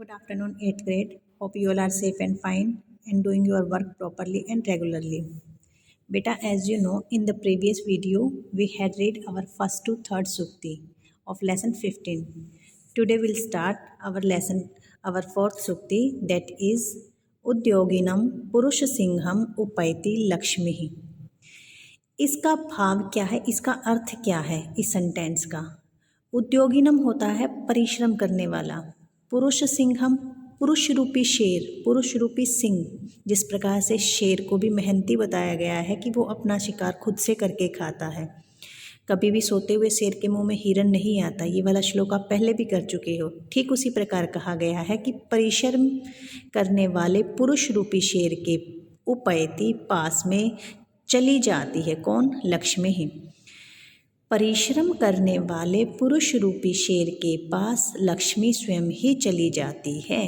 Good afternoon, 8th grade. Hope you all are safe and fine and doing your work properly and regularly. Beta, as you know, in the previous video, we had read our first to third sukti of lesson 15. Today we'll start our fourth sukti, that is Udyoginam Purusha Singham Upaiti Lakshmi. इसका भाव क्या है, इसका अर्थ क्या है इस sentence का। उद्योगिनम होता है परिश्रम करने वाला, पुरुष सिंहम पुरुष रूपी शेर, पुरुष रूपी सिंह। जिस प्रकार से शेर को भी मेहनती बताया गया है कि वो अपना शिकार खुद से करके खाता है, कभी भी सोते हुए शेर के मुंह में हिरन नहीं आता। ये वाला श्लोक आप पहले भी कर चुके हो। ठीक उसी प्रकार कहा गया है कि परिश्रम करने वाले पुरुष रूपी शेर के उपैती पास में चली जाती है कौन? लक्ष्मी ही। परिश्रम करने वाले पुरुष रूपी शेर के पास लक्ष्मी स्वयं ही चली जाती है।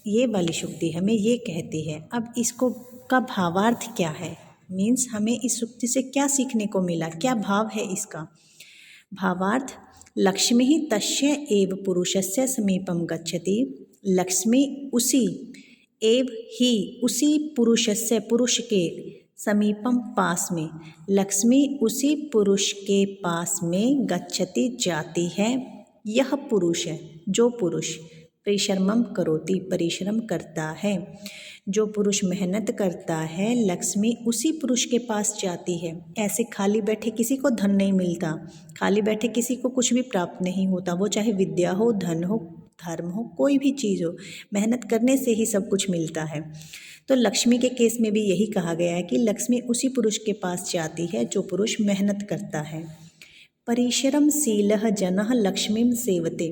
ये वाली शुक्ति हमें ये कहती है। अब इसको का भावार्थ क्या है, मीन्स हमें इस शुक्ति से क्या सीखने को मिला, क्या भाव है इसका। भावार्थ, लक्ष्मी ही तस्य एव पुरुषस्य समीपम गच्छति। लक्ष्मी उसी एव ही उसी पुरुषस्य पुरुष के समीपम पास में, लक्ष्मी उसी पुरुष के पास में गच्छति जाती है। यह पुरुष है, जो पुरुष परिश्रमम करोति परिश्रम करता है, जो पुरुष मेहनत करता है, लक्ष्मी उसी पुरुष के पास जाती है। ऐसे खाली बैठे किसी को धन नहीं मिलता, खाली बैठे किसी को कुछ भी प्राप्त नहीं होता। वो चाहे विद्या हो, धन हो, धर्म हो, कोई भी चीज़ हो, मेहनत करने से ही सब कुछ मिलता है। तो लक्ष्मी के केस में भी यही कहा गया है कि लक्ष्मी उसी पुरुष के पास जाती है जो पुरुष मेहनत करता है। परिश्रमशीलः जनः लक्ष्मीं सेवते।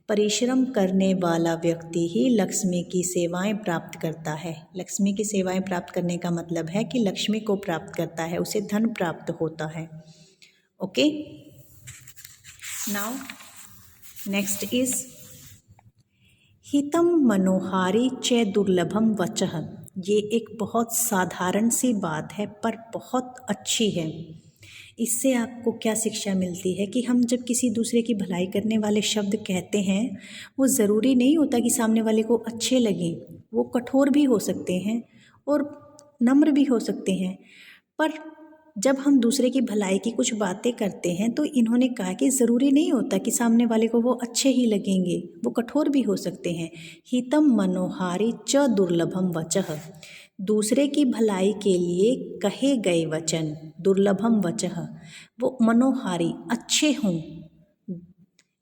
परिश्रम करने वाला व्यक्ति ही लक्ष्मी की सेवाएं प्राप्त करता है। लक्ष्मी की सेवाएं प्राप्त करने का मतलब है कि लक्ष्मी को प्राप्त करता है, उसे धन प्राप्त होता है। ओके, नाउ नेक्स्ट इज हितम मनोहारी च दुर्लभम वचः। ये एक बहुत साधारण सी बात है पर बहुत अच्छी है। इससे आपको क्या शिक्षा मिलती है कि हम जब किसी दूसरे की भलाई करने वाले शब्द कहते हैं, वो ज़रूरी नहीं होता कि सामने वाले को अच्छे लगें। वो कठोर भी हो सकते हैं और नम्र भी हो सकते हैं। पर जब हम दूसरे की भलाई की कुछ बातें करते हैं तो इन्होंने कहा कि ज़रूरी नहीं होता कि सामने वाले को वो अच्छे ही लगेंगे, वो कठोर भी हो सकते हैं। हितम मनोहारी च दुर्लभम वचः। दूसरे की भलाई के लिए कहे गए वचन, दुर्लभम वचः, वो मनोहारी अच्छे हों,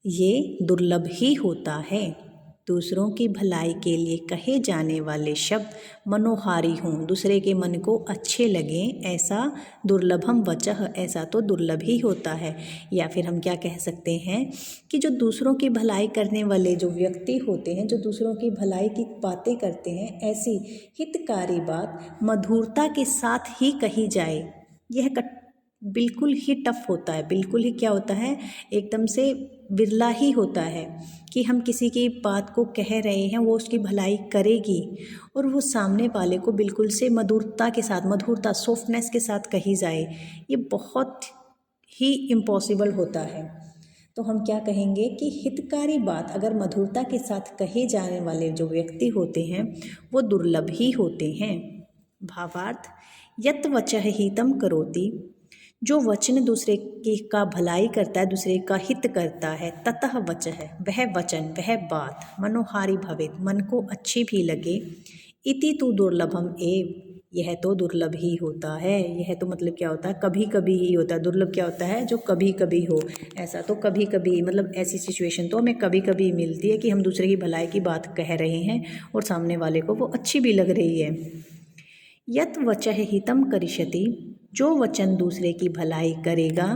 ये दुर्लभ ही होता है। दूसरों की भलाई के लिए कहे जाने वाले शब्द मनोहारी हों, दूसरे के मन को अच्छे लगें, ऐसा दुर्लभम वचः, ऐसा तो दुर्लभ ही होता है। या फिर हम क्या कह सकते हैं कि जो दूसरों की भलाई करने वाले जो व्यक्ति होते हैं, जो दूसरों की भलाई की बातें करते हैं, ऐसी हितकारी बात मधुरता के साथ ही कही जाए। यह बिल्कुल ही टफ होता है, बिल्कुल ही क्या होता है, एकदम से बिरला ही होता है कि हम किसी की बात को कह रहे हैं, वो उसकी भलाई करेगी और वो सामने वाले को बिल्कुल से मधुरता के साथ, मधुरता सॉफ्टनेस के साथ कही जाए। ये बहुत ही इम्पॉसिबल होता है। तो हम क्या कहेंगे कि हितकारी बात अगर मधुरता के साथ कहे जाने वाले जो व्यक्ति होते हैं वो दुर्लभ ही होते हैं। भावार्थ, यत वचः हितम करोति। जो वचन दूसरे की का भलाई करता है, दूसरे का हित करता है, ततः वचः, वह वचन, वह बात, मनोहारी भवेत्, मन को अच्छी भी लगे, इति तु दुर्लभम एव, यह तो दुर्लभ ही होता है। यह तो मतलब क्या होता है, कभी कभी ही होता है। दुर्लभ क्या होता है, जो कभी कभी हो। ऐसा तो कभी कभी, मतलब ऐसी सिचुएशन तो हमें कभी कभी मिलती है कि हम दूसरे की भलाई की बात कह रहे हैं और सामने वाले को वो अच्छी भी लग रही है। यत वचः हितम करिष्यति, जो वचन दूसरे की भलाई करेगा,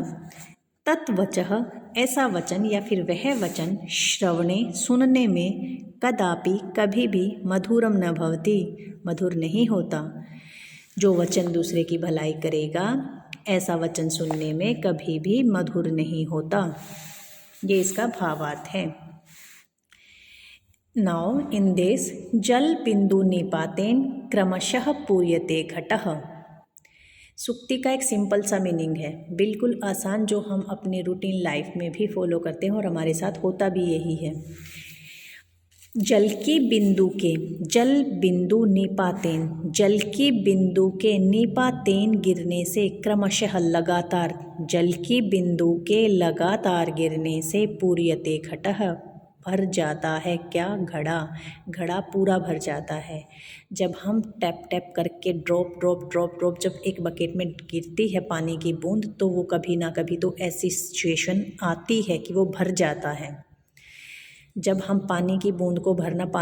तत्वचः, ऐसा वचन या फिर वह वचन, श्रवणे, सुनने में, कदापि, कभी भी, मधुरम न भवति, मधुर नहीं होता। जो वचन दूसरे की भलाई करेगा, ऐसा वचन सुनने में कभी भी मधुर नहीं होता। ये इसका भावार्थ है। नाउ इन दिस जल बिंदु निपातेन क्रमशः पूर्यते घटः। सुक्ति का एक सिंपल सा मीनिंग है, बिल्कुल आसान, जो हम अपने रूटीन लाइफ में भी फॉलो करते हैं और हमारे साथ होता भी यही है। जल की बिंदु के जल बिंदु निपातेन जल की बिंदु के निपातेन गिरने से क्रमशः लगातार जल की बिंदु के लगातार गिरने से पूर्यते घटः भर जाता है क्या घड़ा घड़ा पूरा भर जाता है। जब हम टैप टैप करके ड्रॉप ड्रॉप ड्रॉप ड्रॉप जब एक बकेट में गिरती है पानी की बूंद तो वो कभी ना कभी तो ऐसी सिचुएशन आती है कि वो भर जाता है। जब हम पानी की बूंद को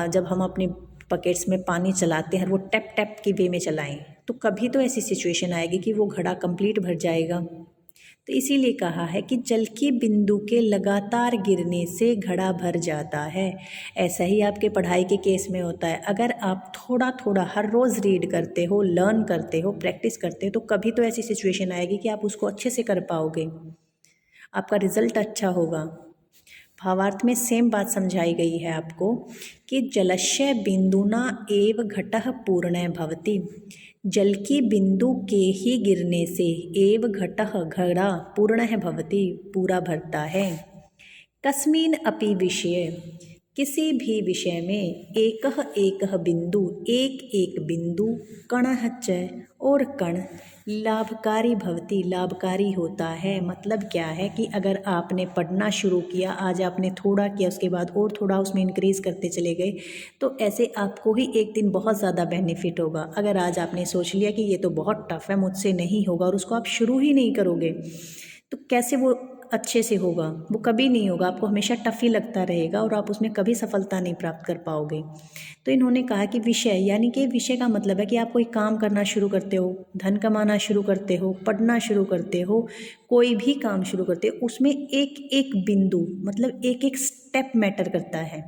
जब हम अपने बकेट्स में पानी चलाते हैं वो टैप टैप की वे में चलाएं तो कभी तो ऐसी सिचुएशन आएगी कि वो घड़ा कंप्लीट भर जाएगा। तो इसीलिए कहा है कि जल की बिंदु के लगातार गिरने से घड़ा भर जाता है। ऐसा ही आपके पढ़ाई के केस में होता है। अगर आप थोड़ा थोड़ा हर रोज़ रीड करते हो, लर्न करते हो, प्रैक्टिस करते हो तो कभी तो ऐसी सिचुएशन आएगी कि आप उसको अच्छे से कर पाओगे, आपका रिजल्ट अच्छा होगा। भावार्थ में सेम बात समझाई गई है आपको कि जलस्य बिंदुना एव घटः पूर्णः भवति। जल की बिंदु के ही गिरने से एव घटः घड़ा पूर्णः भवति पूरा भरता है। कस्मिन् अपि विषये किसी भी विषय में एकः एकः बिंदु एक एक बिंदु कणः च और कण लाभकारी भवति लाभकारी होता है। मतलब क्या है कि अगर आपने पढ़ना शुरू किया, आज आपने थोड़ा किया, उसके बाद और थोड़ा उसमें इंक्रीज़ करते चले गए तो ऐसे आपको ही एक दिन बहुत ज़्यादा बेनिफिट होगा। अगर आज आपने सोच लिया कि ये तो बहुत टफ है, मुझसे नहीं होगा और उसको आप शुरू ही नहीं करोगे तो कैसे वो अच्छे से होगा? वो कभी नहीं होगा, आपको हमेशा टफ ही लगता रहेगा और आप उसमें कभी सफलता नहीं प्राप्त कर पाओगे। तो इन्होंने कहा कि विषय यानी कि विषय का मतलब है कि आप कोई काम करना शुरू करते हो, धन कमाना शुरू करते हो, पढ़ना शुरू करते हो, कोई भी काम शुरू करते हो, उसमें एक एक बिंदु मतलब एक एक स्टेप मैटर करता है।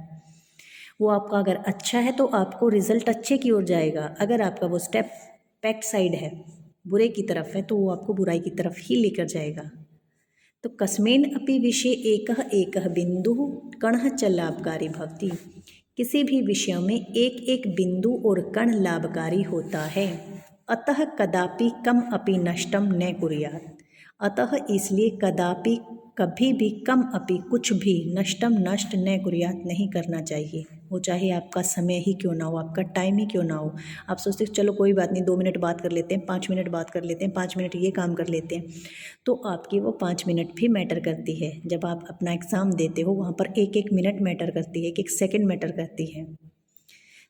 वो आपका अगर अच्छा है तो आपको रिजल्ट अच्छे की ओर जाएगा। अगर आपका वो स्टेप बैक साइड है, बुरे की तरफ है, तो वो आपको बुराई की तरफ ही लेकर जाएगा। तो कस्मिन् अपि विषये एकः एकः बिंदु कणः च लाभकारी भवति। किसी भी विषय में एक एक बिंदु और कण लाभकारी होता है। अतः कदापि कम अपि नष्टम न कुर्यात्। अतः इसलिए कदापि कभी भी कम अपि कुछ भी नष्टम नष्ट न कुर्यात नहीं करना चाहिए। वो चाहे आपका समय ही क्यों ना हो, आपका टाइम ही क्यों ना हो। आप सोचते हो चलो कोई बात नहीं, 2 मिनट बात कर लेते हैं, 5 मिनट बात कर लेते हैं, 5 मिनट ये काम कर लेते हैं, तो आपकी वो 5 मिनट भी मैटर करती है। जब आप अपना एग्ज़ाम देते हो वहाँ पर एक एक मिनट मैटर करती है, एक एक सेकेंड मैटर करती है।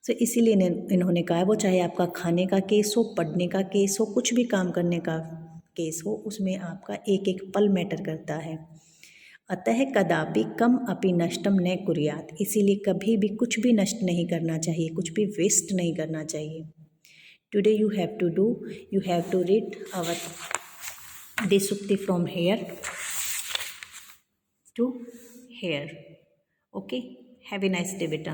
तो इसीलिए इन्होंने कहा है वो चाहे आपका खाने का केस हो, पढ़ने का केस हो, कुछ भी काम करने का केस हो, उसमें आपका एक एक पल मैटर करता है। अतः कदापि कम अपि नष्टम न कुर्यात। इसीलिए कभी भी कुछ भी नष्ट नहीं करना चाहिए, कुछ भी वेस्ट नहीं करना चाहिए। Today you have to read our this सूक्ति from here to here. Okay, have a nice day बेटा।